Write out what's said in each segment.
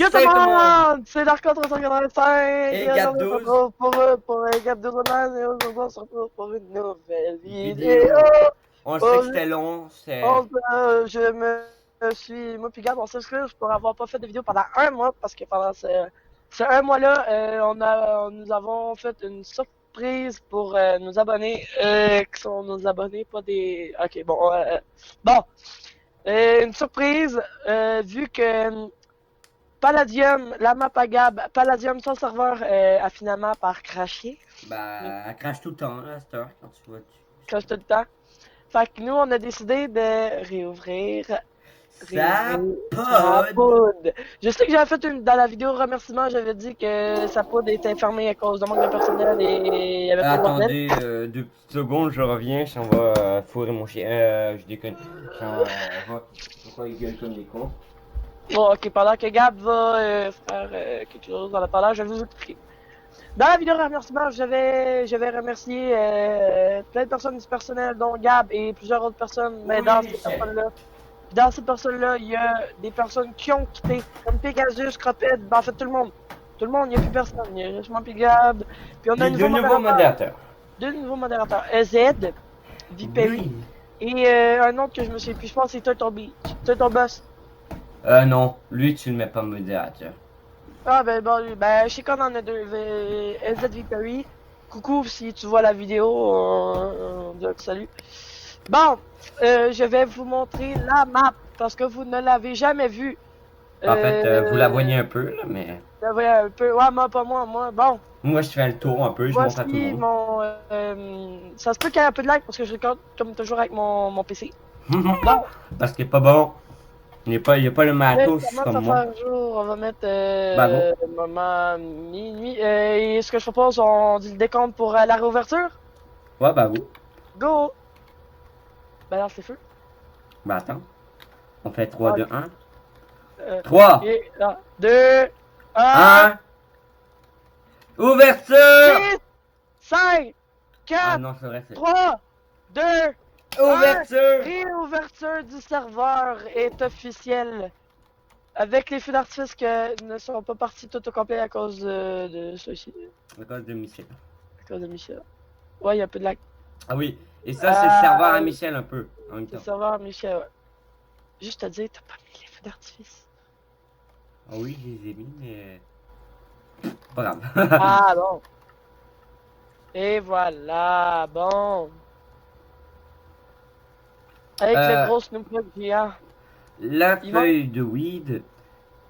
Yo tout le monde, c'est Darko 385 Et Gap 12 pour Gap 12 Online et aujourd'hui on se retrouve pour une nouvelle vidéo. vidéo. On sait que c'était long, c'est... Je me suis, moi puis Gab, on s'excuse pour avoir pas fait de vidéo pendant un mois parce que pendant ce un mois-là, nous avons fait une surprise pour nos abonnés qui sont nos abonnés, pas des. Ok, bon, bon, une surprise vu que Palladium, la map à Gab, Palladium, son serveur a finalement par craché. Bah, elle crache tout le temps, là, cette heure, quand tu vois. Crache tout le temps. Fait que nous, on a décidé de réouvrir Ça sa pod! poudre. Je sais que j'avais fait dans la vidéo remerciement, j'avais dit que sa poudre était fermée à cause de manque de personnel et il y avait trop de bordel. Attendez 2 petites secondes, je reviens, je s'en va fourrer mon chien. Je déconne. Pourquoi il gueule comme des cons? Bon, ok, pendant que Gab va faire quelque chose dans la parole, je vais vous expliquer. Dans la vidéo remerciement, je vais remercier plein de personnes du personnel, dont Gab et plusieurs autres personnes, mais Oui, dans ces Michel. personnes-là, dans ces personnes-là, il y a des personnes qui ont quitté, comme Pegasus, Cropette, ben, en fait tout le monde. Tout le monde, il n'y a plus personne. Il y a juste moi puis Gab. Puis on a un Puis de nouveau nouveaux modérateur. modérateurs. Deux nouveaux modérateurs. EZ, Viperi, Oui. et un autre que je me souviens plus, je pense que c'est Turtle Beach. Turtle Boss. Non, lui, tu le mets pas modérateur. Ah ben, je sais qu'on en a deux. EZ Viperi. Coucou si tu vois la vidéo, on dit salut. Bon, je vais vous montrer la map parce que vous ne l'avez jamais vue. En fait, vous la voyez un peu, là, mais... Vous la voyez un peu. Ouais, moi, pas moi, moi. Bon, Moi, je fais le tour un peu, je montre à tout le voici monde. mon. Ça se peut qu'il y ait un peu de lag parce que je regarde comme toujours avec mon PC. Bon, Parce qu'il est pas bon. Il y a pas le là, matos comment comme ça moi. faire jour? On va mettre Bah bon. moment minuit. Et ce que je propose, on dit le décompte pour la réouverture? Ouais, bah bon. Go! Ben, lance les feux. Bah attends. On fait 3, Ah, 2, 1. euh, 3, et là, 2, 1, 1. Ouverture! 6, 5, Ah 4, non, c'est vrai, c'est... 3, 2, 1. Ouverture! Réouverture du serveur est officielle. Avec les feux d'artifice qui ne sont pas partis tout au complet à cause de ceux-ci. À cause de Michel. À cause de Michel. Ouais, il y a un peu de lag. Ah oui, et ça, c'est le serveur à Michel un peu, en même C'est le temps. serveur Michel, ouais. Juste te dire, t'as pas mis les feux d'artifice. Ah oui, je les ai mis, mais... Pas grave. Ah bon. Et voilà, bon. Avec le gros Snoop Dogg géant. La Il manque feuille de weed,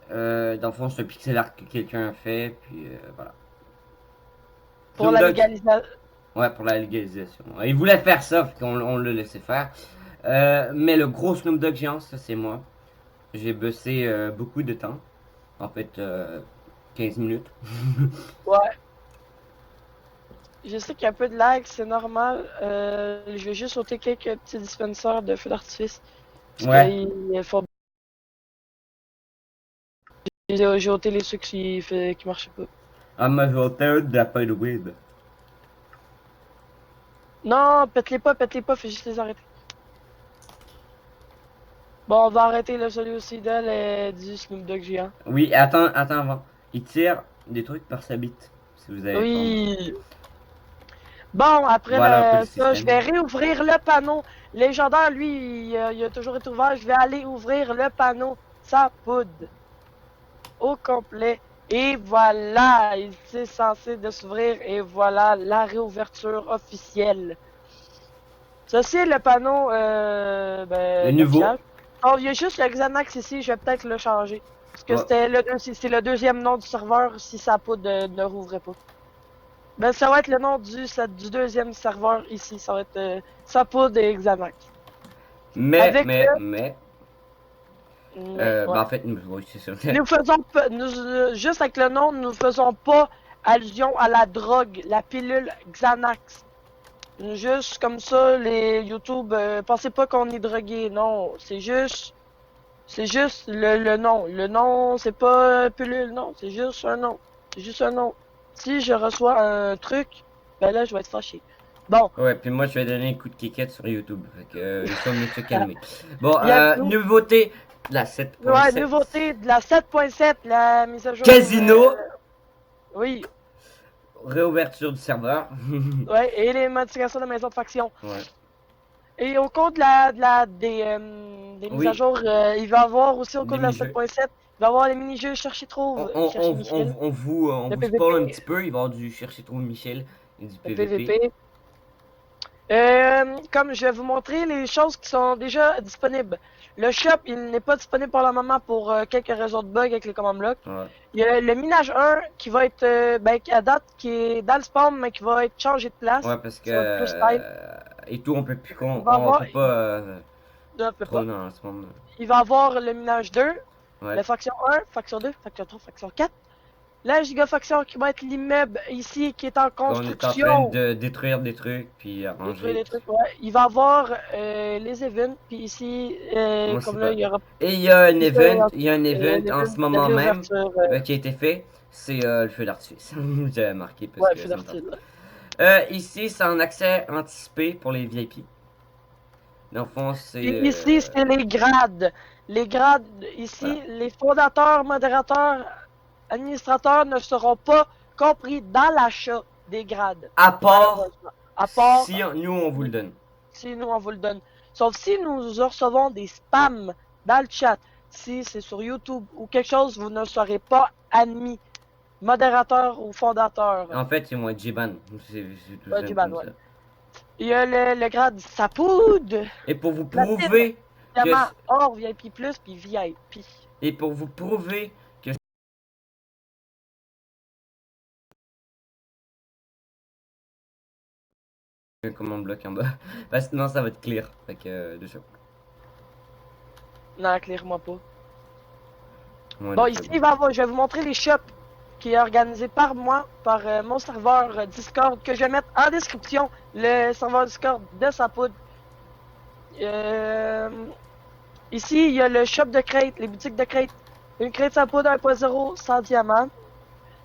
dans le fond, c'est un pixel art que quelqu'un a fait, puis voilà. pour Snoop la Dogg, légalisation. ouais, pour la légalisation. Il voulait faire ça, fait qu'on on l'a laissé faire. Mais le gros Snoop Dogg géant, ça c'est moi. J'ai bossé beaucoup de temps. En fait, 15 minutes. Ouais. Je sais qu'il y a un peu de lag, c'est normal. Je vais juste ôter quelques petits dispensers de feux d'artifice. Parce Ouais. qu'il faut. J'ai ôté les ceux qui marchaient pas. Ah, moi, je vais de la feuille de weed. Non, pète-les pas, fais juste les arrêter. Bon, on va arrêter le celui aussi d'elle et du Snoop Dogg géant. Oui, attends, attends avant. Il tire des trucs par sa bite. Si vous avez pas remarqué. Oui. Bon, après Voilà un peu le ça, je système. vais réouvrir le panneau. Légendaire, lui, il a toujours été ouvert. Je vais aller ouvrir le panneau, sa poudre, au complet. Et voilà, il est censé de s'ouvrir. Et voilà la réouverture officielle. Ceci est le panneau Le nouveau. d'affichage. Oh, il y a juste le Xanax ici, je vais peut-être le changer. Parce que Ouais. c'est le deuxième nom du serveur si sa poudre ne rouvrait pas. Ben, ça va être le nom du deuxième serveur ici. Ça va être Sapod et Xanax. Mais, Avec mais, mais. mais, ouais. Bah en fait, oui, c'est ça. Nous faisons pas, juste avec le nom, nous faisons pas allusion à la drogue, la pilule Xanax. Juste comme ça, les YouTube, pensez pas qu'on est drogué, non. C'est juste le nom. Le nom, c'est pas pilule, non. C'est juste un nom. C'est juste un nom. Si je reçois un truc, ben là, je vais être fâché. Bon, Ouais, puis moi je vais donner un coup de kickette sur YouTube. Fait que, ils sont mieux de se calmer. Bon, il y a tout. nouveauté. La Ouais, 7.7. nouveauté de la 7.7, la mise à jour. Casino. Oui, Réouverture du serveur. ouais, et les modifications de maison de faction. Ouais. Et au cours des mises à Oui, jour, il va y avoir aussi au cours des de la mini-jeux. 7.7, il va y avoir les mini-jeux Chercher Trouve, Chercher Michel, On le vous spoil un PVP, petit peu. Il va y avoir du chercher trouver Michel et du le PVP. PVP. Comme je vais vous montrer les choses qui sont déjà disponibles. Le shop, il n'est pas disponible pour le moment pour quelques raisons de bug avec les command blocks. Ouais. Il y a le minage 1 qui va être, qui à date, qui est dans le spawn, mais qui va être changé de place. Ouais, parce que Ça va être plus style. et tout, on peut plus Il va on avoir, peut pas non, on peut trop pas. dans ce monde. Il va avoir le minage 2, Ouais. la faction 1, faction 2, faction 3, faction 4. La gigafaction qui va être l'immeuble ici qui est en On est en train construction. de détruire des trucs puis Détruire arranger. des trucs, ouais. Il va avoir les events, puis ici, Moi, je sais comme là, pas. il y aura Et plus il y a un event en l'event ce de moment même réouverture. qui a été fait. C'est le feu d'artifice. J'avais marqué parce Ouais, que feu ça me tente. d'artifice. Ici, c'est en accès anticipé pour les VIP. Dans le fond, c'est Puis ici, c'est les grades. Les grades, voilà. ici, les fondateurs, modérateurs, administrateurs ne seront pas compris dans l'achat des grades, À part malheureusement. À part si nous on vous le donne. si nous on vous le donne. Sauf si nous recevons des spams dans le chat, si c'est sur YouTube ou quelque chose, vous ne serez pas admis, modérateur ou fondateur. En fait, ils vont être Jiban. C'est tout Ouais, simple Jiban, comme ouais. ça. Il y a le grade Sapoud, Et pour vous Platine, prouver que Diamant, Or, VIP+, puis VIP. et pour vous prouver que comment on bloque en bas. Parce que sinon ça va être clear. Fait que de ça. Non, clairement pas. Ouais, Bon, de ici, ça. je vais vous montrer les shops qui est organisé par moi, par mon serveur Discord, que je vais mettre en description, le serveur Discord de Sapoud. Ici, il y a le shop de crête, les boutiques de crête. Une crête Sapoud 1.0 sans diamant.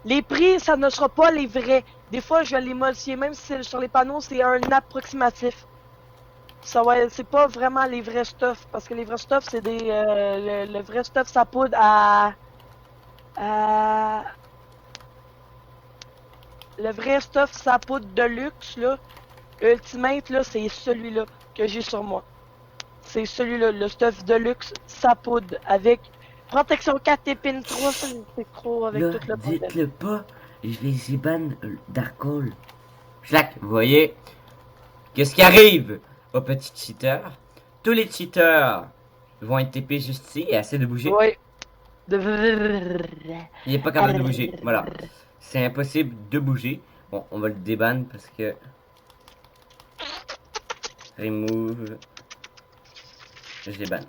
Les prix, ça ne sera pas les vrais. Des fois, je vais les modifier, même si c'est sur les panneaux, c'est un approximatif. Ça va, c'est pas vraiment les vrais stuff, parce que les vrais stuff, c'est des, le vrai stuff Sapoud à le vrai stuff Sapoud de luxe, là, Ultimate, là, c'est celui-là que j'ai sur moi. C'est celui-là, le stuff de luxe Sapoud avec protection 4 épines 3, c'est trop avec Là, tout le bordel. dites-le pas. Je les Jiban Darkol. Schlack, vous voyez. Qu'est-ce qui arrive aux petits cheaters? Tous les cheaters vont être TP juste ici et essayer de bouger. Oui. Il est pas capable de bouger. Voilà. C'est impossible de bouger. Bon, on va le déban parce que. Remove. Je débanne.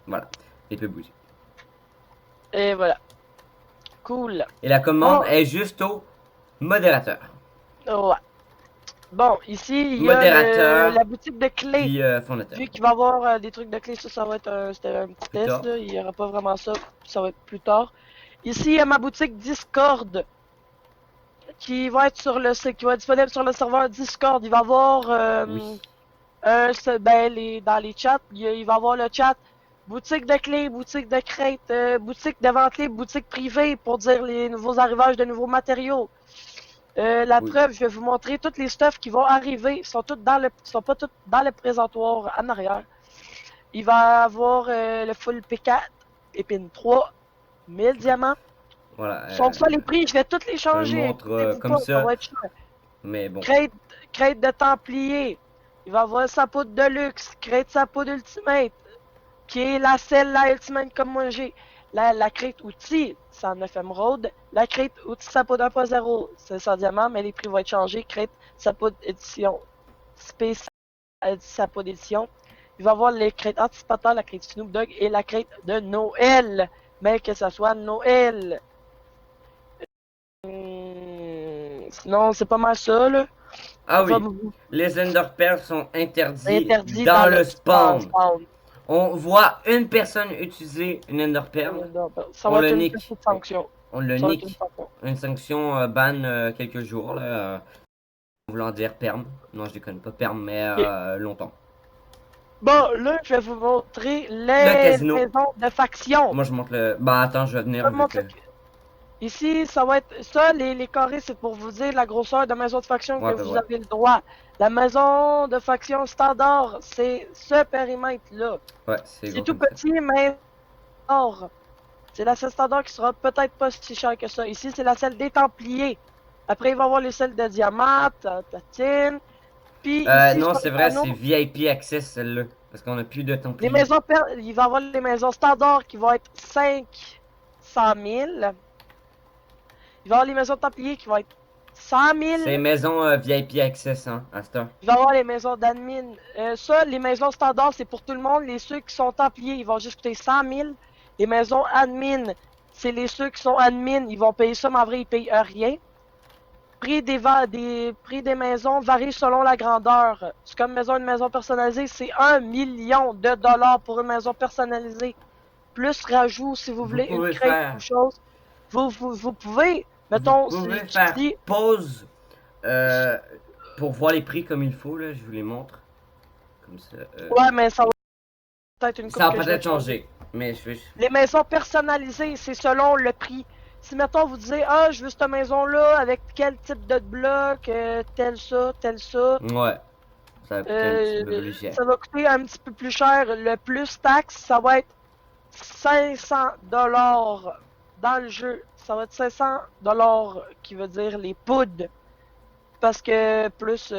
Voilà. Il peut bouger. Et voilà. Cool. Et la commande Bon, est juste au modérateur. ouais. Bon, ici, il y a Modérateur, la boutique de clés. puis fondateur. Vu qu'il va y avoir des trucs de clés, ça va être c'était un petit Plus test, tard. là. Il n'y aura pas vraiment ça, ça va être plus tard. Ici, il y a ma boutique Discord qui va être qui va être disponible sur le serveur Discord. Il va y avoir Oui. dans les chats, il va y avoir le chat boutique de clés, boutique de crête, boutique de vente libre, boutique privée pour dire les nouveaux arrivages de nouveaux matériaux. La Oui. preuve, je vais vous montrer toutes les stuffs qui vont arriver. Ils sont sont pas toutes dans le présentoir en arrière. Il va y avoir le full P4, épine 3, 1000 diamants. Voilà. Sont ça les prix, je vais toutes les Je le changer. montre Inquiétez-vous comme pas, ça ça. va être cher. Mais bon. Crête de Templier. Il va y avoir sa poudre de luxe, crête sa poudre Ultimate, qui est la selle, la Ultimate comme moi j'ai. La crête outil, c'est en 9 émeraude. La crête outil sa poudre 1.0, c'est 100 diamants, mais les prix vont être changés. Crête sa poudre édition spéciale, sa poudre édition. Il va y avoir les crêtes anticipateurs, la crête Snoop Dogg et la crête de Noël. Mais que ça soit Noël. Sinon, c'est pas mal ça, là. Ah oui. Comme Les Enderpearls sont interdits interdit dans le spawn. spawn. On voit une personne utiliser une Enderpearl. Ça On va le être une nique. petite sanction. On le Ça va être une nique. sanction. Une sanction ban quelques jours là. Voulant dire perm. Non, je déconne pas perm, mais Ok. longtemps. Bon, là, je vais vous montrer Le les casino. maisons de faction. Moi, je monte le... Bah, attends, je vais Je venir vous vu montre que... ici, ça va être ça, les carrés, c'est pour vous dire la grosseur de maison de faction Ouais, que à peu vous près. avez le droit. La maison de faction standard, c'est ce périmètre-là. Ouais, c'est C'est gros tout comme ça. petit, mais or. C'est la selle standard qui sera peut-être pas si cher que ça. Ici, c'est la selle des Templiers. Après, il va y avoir les selles de diamant, platine. Puis ici, Non, sur c'est les vrai, panneaux, c'est VIP Access, celle-là. Parce qu'on a plus de les Templiers. maisons, il va y avoir les maisons standards qui vont être 500 000. Il va y avoir les maisons de Templiers qui vont être 100 C'est 000. maison VIP Access, hein, à cette heure. Il va y avoir les maisons d'admin. Ça, les maisons standards, c'est pour tout le monde. Les ceux qui sont Templiers, ils vont juste coûter 100 000. Les maisons admin, c'est les ceux qui sont admin, ils vont payer ça, mais en vrai, ils payent rien. Prix des maisons varient selon la grandeur. C'est comme une maison personnalisée, c'est 1 million de dollars pour une maison personnalisée. Plus rajout si vous Vous voulez une pouvez crête faire... ou chose. Vous pouvez, Vous mettons, pouvez si tu faire dis, pause euh, pour voir les prix comme il faut, là. Je vous les montre. Comme ça. ouais, mais ça va peut-être une coupe Ça va que je vais peut-être changer. changer. Mais je vais... Les maisons personnalisées, c'est selon le prix. Si, mettons, vous disiez, ah, je veux cette maison-là avec quel type de bloc, tel ça, tel ça. Ouais. Ça va coûter un petit peu plus cher. Ça va coûter un petit peu plus cher. Le plus taxe, ça va être 500 $ dans le jeu. Ça va être 500 $ qui veut dire les poudres. Parce que plus,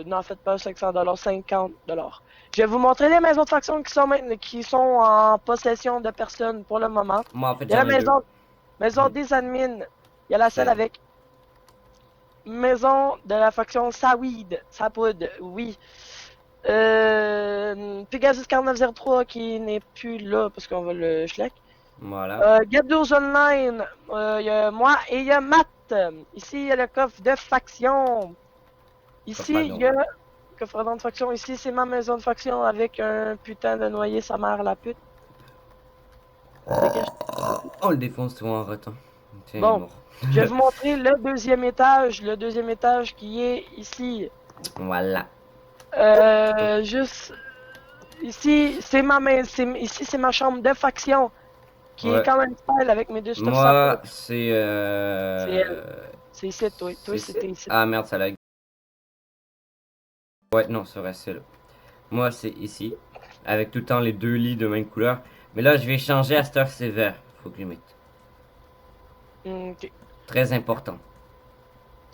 n'en faites pas 500 $, 50 $. Je vais vous montrer les maisons de faction qui sont en possession de personnes pour le moment. Moi, en fait, Il y a la j'en ai deux. maison des admins. Il y a la celle Celle. avec maison de la faction Saweed. Sapoud, oui. Pegasus 4903 qui n'est plus là parce qu'on va le schleck. Voilà. Gados Online, il y a moi et il y a Matt. Ici, il y a le coffre de faction. Ici, il y a le coffre de faction. Ici, c'est ma maison de faction avec un putain de noyer, sa mère, la pute. Dégage. On le défonce souvent en rotant. Tiens, il est Bon, mort. je vais vous montrer le deuxième étage. Le deuxième étage qui est ici. Voilà. Juste ici, c'est ma main, ici c'est ma chambre de faction qui est Ouais. quand même style avec mes deux stuffs Moi, sapos. c'est... C'est elle. C'est ici, toi. Toi, c'était ici. Ah merde, ça lag. Ouais, non, c'est vrai, c'est là. Moi, c'est ici. Avec tout le temps les deux lits de même couleur. Mais là, je vais changer à cette heure, c'est vert. Faut que je mette. Ok. Très important.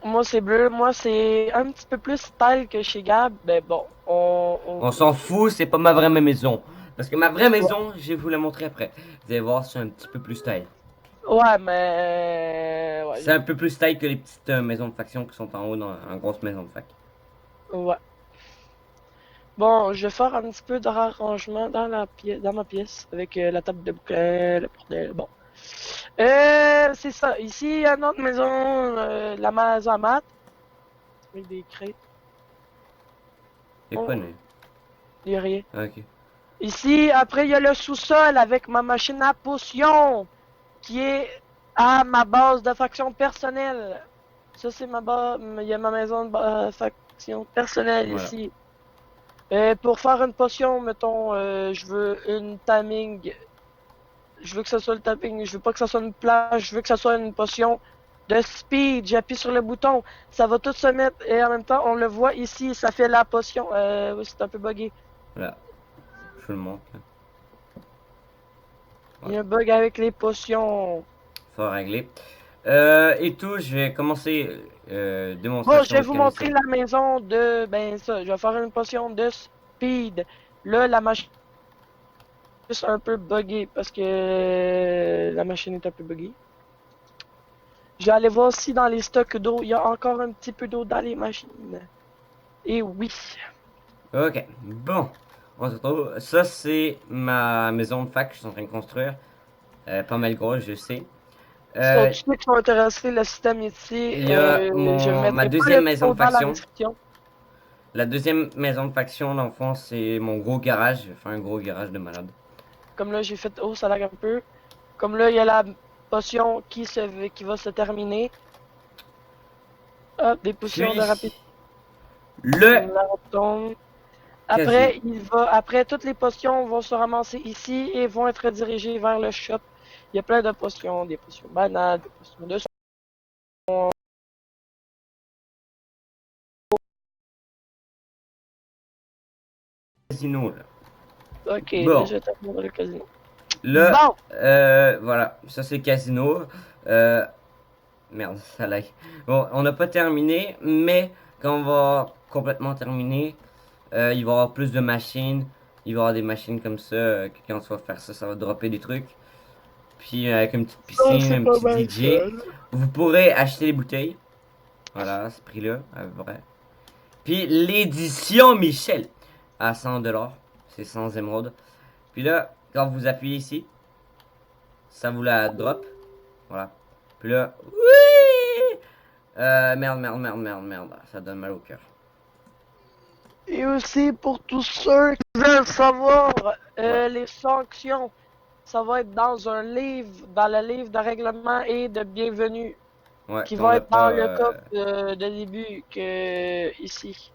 Moi, c'est bleu. Moi, c'est un petit peu plus style que chez Gab. Ben bon, On s'en fout, c'est pas ma vraie maison. Parce que ma vraie maison, je vais vous la montrer après. Vous allez voir, c'est un petit peu plus style. Ouais, mais. C'est un peu plus style que les petites maisons de faction qui sont en haut dans la grosse maison de fac. Ouais. Bon, je vais faire un petit peu de rarrangement dans dans ma pièce avec la table de bouquin, le bordel. Bon. C'est ça. Ici, il y a une autre maison, la maison à maths, avec des crêtes. C'est Oh, quoi, nous? il y a rien. Ah, ok. Ici, après, il y a le sous-sol avec ma machine à potions, qui est à ma base de faction personnelle. Ça, c'est ma base. Il y a ma maison de faction personnelle Voilà. ici. Pour faire une potion, mettons, je veux une timing. Je veux que ça soit le tapping, je veux pas que ça soit une plage, je veux que ça soit une potion de speed. J'appuie sur le bouton, ça va tout se mettre et en même temps on le voit ici, ça fait la potion. Oui, c'est un peu buggé. Voilà. Je vous le montre. Là. Il y a un bug avec les potions. Faut régler. Et tout, je vais commencer Bon, démonstration je vais vous mécanicien. montrer la maison de. Ben, ça, je vais faire une potion de speed. Là, la machine est juste un peu buggée parce que la machine est un peu buggée. Je vais aller voir si dans les stocks d'eau, il y a encore un petit peu d'eau dans les machines. Et oui. Ok, bon. On se retrouve. Ça, c'est ma maison de fac que je suis en train de construire. Pas mal gros, je sais. Sont ceux qui sont intéressés, le système ici, Il y a je ma mettrai pas deuxième le maison tuto de dans la faction. description. La deuxième maison de faction, dans le fond, c'est mon gros garage. Je vais faire un gros garage de malade. Comme là, j'ai fait, oh, ça lag un peu. Comme là, il y a la potion qui va se terminer. Hop, des potions de Puis, rapidité. le La retombe. Après, après, toutes les potions vont se ramasser ici et vont être dirigées vers le shop. Il y a plein de potions, des potions bananes, des potions de casino, là. Ok, là, Bon, je vais te montrer le casino. là, Bon! voilà, ça c'est casino. Euh, Merde, ça lag. Bon, on n'a pas terminé, mais quand on va complètement terminer, il va y avoir plus de machines. Il va y avoir des machines comme ça, que quand tu vas faire ça, ça va dropper des trucs. Puis avec une petite Ça, piscine, c'est un pas petit mal ça. DJ. Vous pourrez acheter les bouteilles. Voilà, à ce prix-là, à peu près. Puis l'édition Michel, à 100$. C'est 100 émeraudes. Puis là, quand vous appuyez ici, ça vous la drop. Voilà. Puis là, oui! Merde. Ça donne mal au cœur. Et aussi, pour tous ceux qui veulent savoir Ouais, les sanctions, ça va être dans un livre, dans le livre de règlement et de bienvenue, ouais, qui qu'on va l'a être dans pas. le coffre de début que ici.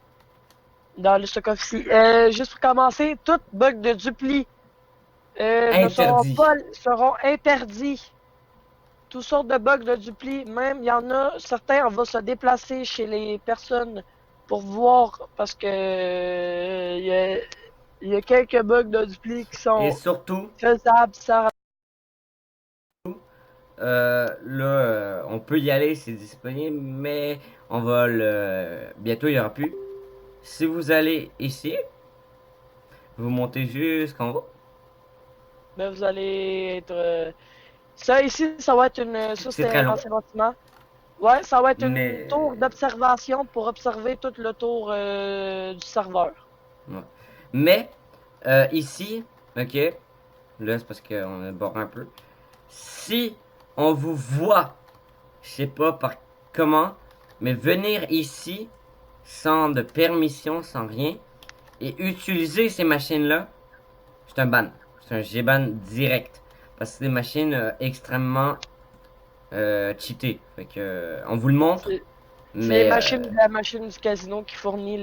Dans ce coffre-ci. Juste pour commencer, tout bug de dupli ne seront Interdit. pas seront interdits. Toutes sortes de bugs de dupli, même il y en a certains, on va se déplacer chez les personnes pour voir parce que il y a quelques bugs de dupli qui Et sont surtout, faisables sans. là, on peut y aller, c'est disponible, mais on va le. Bientôt, il y aura plus. Si vous allez ici, vous montez jusqu'en haut. Mais vous allez être. Ça ici, ça va être une. Ça C'est c'est très un long, ancien bâtiment. Ouais, ça va être une tour mais. d'observation pour observer tout le tour du serveur. Ouais. Mais, ici, ok, là, c'est parce qu'on a borré un peu. Si on vous voit, je sais pas par comment, mais venir ici sans de permission, sans rien, et utiliser ces machines-là, c'est un ban. C'est un G-ban direct. Parce que c'est des machines extrêmement cheatées. Fait que, on vous le montre, C'est les mais machines de la machine du casino ouais. qui fournit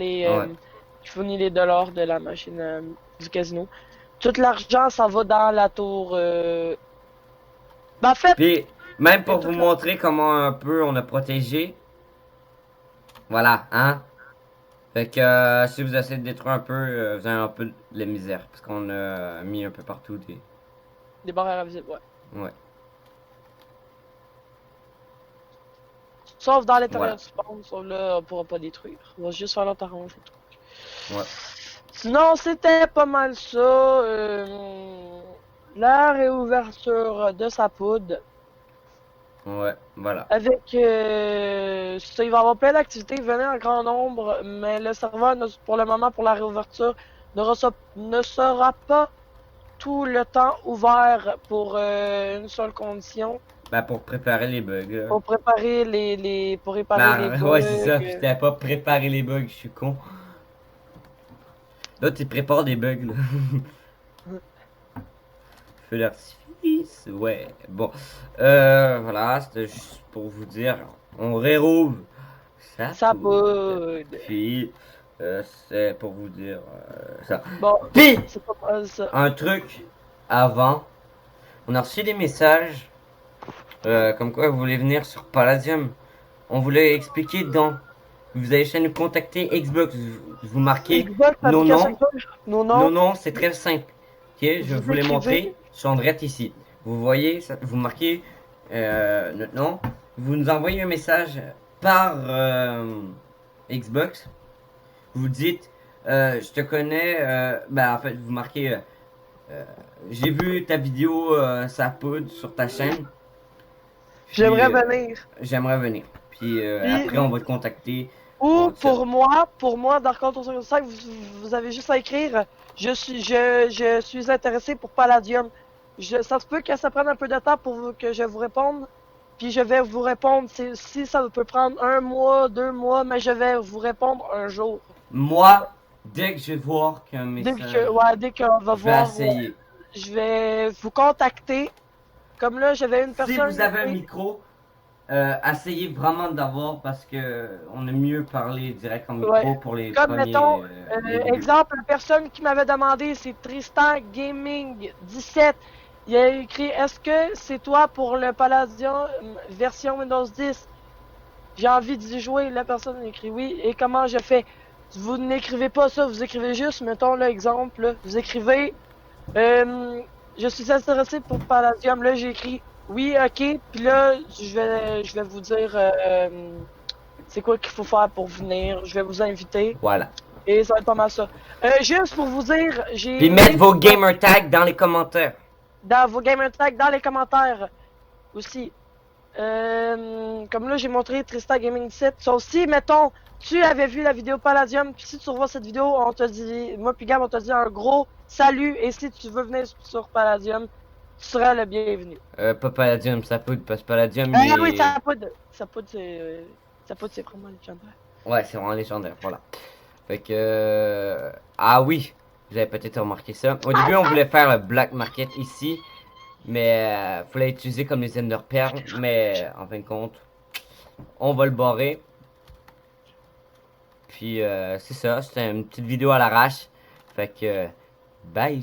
les dollars de la machine du casino. Tout l'argent, ça va dans la tour. Ben, en fait, Puis, même et pour tout vous montrer comment un peu on a protégé, voilà, hein. Fait que si vous essayez de détruire un peu, vous avez un peu de la misère. Parce qu'on a mis un peu partout des. les barrières invisibles, ouais. Ouais, Sauf dans l'intérieur voilà. du spawn, sauf là, on pourra pas détruire. On va juste faire notre arrange et tout. Ouais. Sinon, c'était pas mal ça. La réouverture de sa poudre. Ouais, voilà. Avec ça, il va y avoir plein d'activités, venez en grand nombre, mais le serveur, pour le moment, pour la réouverture, ne sera pas tout le temps ouvert pour une seule condition, Ben, pour préparer les bugs, là. pour préparer pour réparer les Ben, ouais, c'est bugs. ça. J'étais pas préparé les bugs, je suis con. Là, tu prépares des bugs, là. Feu d'artifice, ouais. Bon. Voilà, c'était juste pour vous dire. On réouvre ça Ça poudre. poudre. Puis, c'est pour vous dire ça. Bon, Puis, c'est pas mal ça. un truc avant. On a reçu des messages comme quoi vous voulez venir sur Palladium. On voulait expliquer dedans. Vous allez chez nous contacter Xbox. Vous marquez Xbox, nos application noms. Xbox, non, Non, non, non, c'est très simple. Ok, je vais vous vous les écrivez. montrer. Je suis en direct ici. Vous voyez, vous marquez notre nom. Vous nous envoyez un message par Xbox. Vous dites, je te connais. En fait, vous marquez, euh, j'ai vu ta vidéo, ça poudre sur ta chaîne. Puis, J'aimerais venir. j'aimerais venir. Puis, Puis, après, on va te contacter. On ou va te dire. pour moi, Dark Contour 55, vous avez juste à écrire je suis intéressé pour Palladium. Ça se peut que ça prenne un peu de temps pour que je vous réponde. Puis je vais vous répondre si ça peut prendre un mois, 2 mois, mais je vais vous répondre un jour. Moi, dès que je vais voir qu'un message, Dès qu'on va je vais voir, ouais, essayer. je vais vous contacter. Comme là, j'avais une Si personne vous qui a avez un fait. micro, Essayez vraiment d'avoir parce que on aime mieux parler direct en micro Ouais. pour les Comme premiers mettons, les débuts. exemple, la personne qui m'avait demandé, c'est Tristan Gaming 17. Il a écrit, est-ce que c'est toi pour le Palladium version Windows 10? J'ai envie d'y jouer. La personne a écrit oui. Et comment je fais? Vous n'écrivez pas ça, vous écrivez juste, mettons l'exemple, là, vous écrivez je suis intéressé pour Palladium. Là, j'ai écrit oui, ok. Puis là, je vais vous dire c'est quoi qu'il faut faire pour venir. Je vais vous inviter. Voilà. Et ça va être pas mal ça. Juste pour vous dire, j'ai Puis mettre mis vos gamer tags dans les commentaires. dans vos gamer tags dans les commentaires aussi. Comme là, j'ai montré Tristan Gaming 17. Ça aussi, mettons, tu avais vu la vidéo Palladium, puis si tu revois cette vidéo, on te dit, moi puis Gab, on te dit un gros salut, et si tu veux venir sur Palladium, tu seras le bienvenu. Pas Palladium, ça poudre, parce que Palladium, Ah il oui, est... ça poudre, c'est vraiment légendaire. Ouais, c'est vraiment légendaire, voilà. Fait que... Ah oui, vous avez peut-être remarqué ça. Au début, on voulait faire le Black Market ici, mais fallait utiliser comme les Ender Perles, mais en fin de compte, on va le barrer. Puis c'est ça, c'était une petite vidéo à l'arrache. Fait que... bye!